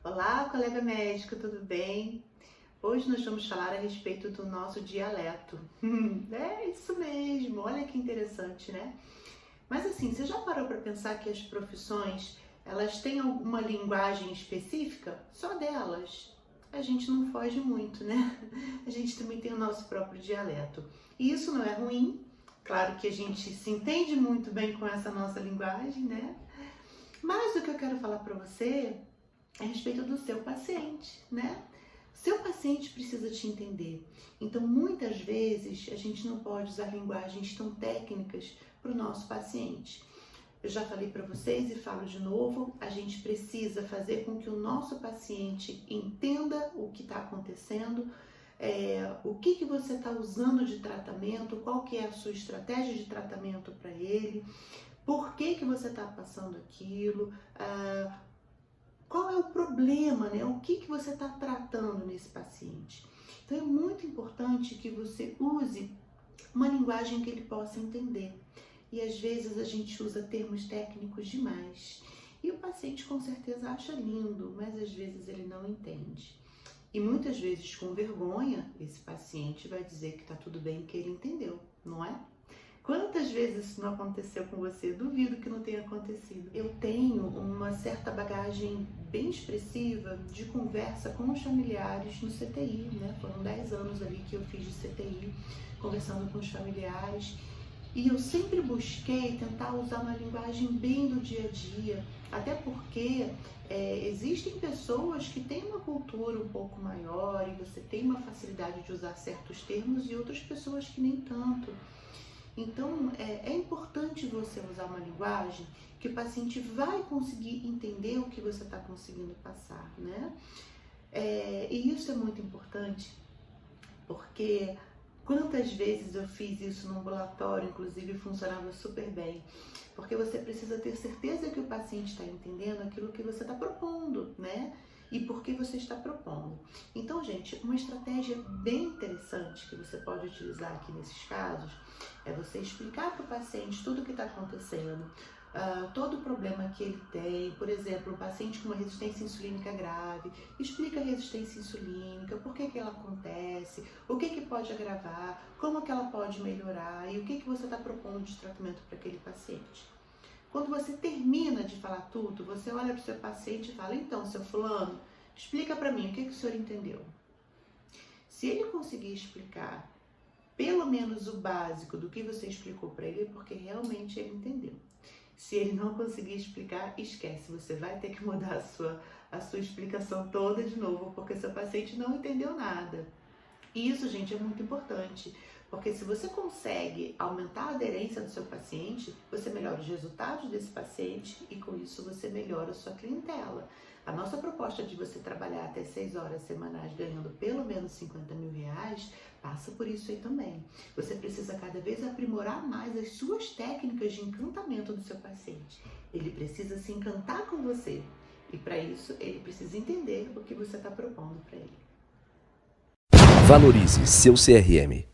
Olá, colega médico, tudo bem? Hoje nós vamos falar a respeito do nosso dialeto. É isso mesmo, olha que interessante, né? Mas assim, você já parou para pensar que as profissões, elas têm alguma linguagem específica? Só delas. A gente não foge muito, né? A gente também tem o nosso próprio dialeto. E isso não é ruim. Claro que a gente se entende muito bem com essa nossa linguagem, né? Mas o que eu quero falar para você é a respeito do seu paciente, né? Seu paciente precisa te entender. Então, muitas vezes, a gente não pode usar linguagens tão técnicas para o nosso paciente. Eu já falei para vocês e falo de novo, a gente precisa fazer com que o nosso paciente entenda o que está acontecendo, o que você está usando de tratamento, qual que é a sua estratégia de tratamento para ele, por que você está passando aquilo, qual é o problema, né? O que você está tratando nesse paciente? Então é muito importante que você use uma linguagem que ele possa entender. E às vezes a gente usa termos técnicos demais. E o paciente com certeza acha lindo, mas às vezes ele não entende. E muitas vezes com vergonha, esse paciente vai dizer que está tudo bem, que ele entendeu, não é? Quantas vezes isso não aconteceu com você? Duvido que não tenha acontecido. Eu tenho uma certa bagagem bem expressiva de conversa com os familiares no CTI, né? Foram 10 anos ali que eu fiz de CTI, conversando com os familiares. E eu sempre busquei tentar usar uma linguagem bem do dia a dia, até porque existem pessoas que têm uma cultura um pouco maior e você tem uma facilidade de usar certos termos e outras pessoas que nem tanto. Então, é importante você usar uma linguagem que o paciente vai conseguir entender o que você está conseguindo passar, né? E isso é muito importante, porque quantas vezes eu fiz isso no ambulatório, inclusive funcionava super bem, porque você precisa ter certeza que o paciente está entendendo aquilo que você está propondo, né? E por que você está propondo. Então, gente, uma estratégia bem interessante que você pode utilizar aqui nesses casos é você explicar para o paciente tudo o que está acontecendo, todo o problema que ele tem. Por exemplo, o paciente com uma resistência insulínica grave, explica a resistência insulínica, por que ela acontece, o que pode agravar, como que ela pode melhorar e o que você está propondo de tratamento para aquele paciente. Quando você termina de falar tudo, você olha para o seu paciente e fala: então, seu fulano, explica para mim o que o senhor entendeu. Se ele conseguir explicar pelo menos o básico do que você explicou para ele, é porque realmente ele entendeu. Se ele não conseguir explicar, esquece, você vai ter que mudar a sua explicação toda de novo, porque seu paciente não entendeu nada. E isso, gente, é muito importante, porque se você consegue aumentar a aderência do seu paciente, você melhora os resultados desse paciente e com isso você melhora a sua clientela. A nossa proposta de você trabalhar até 6 horas semanais ganhando pelo menos 50 mil reais passa por isso aí também. Você precisa cada vez aprimorar mais as suas técnicas de encantamento do seu paciente. Ele precisa se encantar com você e para isso ele precisa entender o que você está propondo para ele. Valorize seu CRM.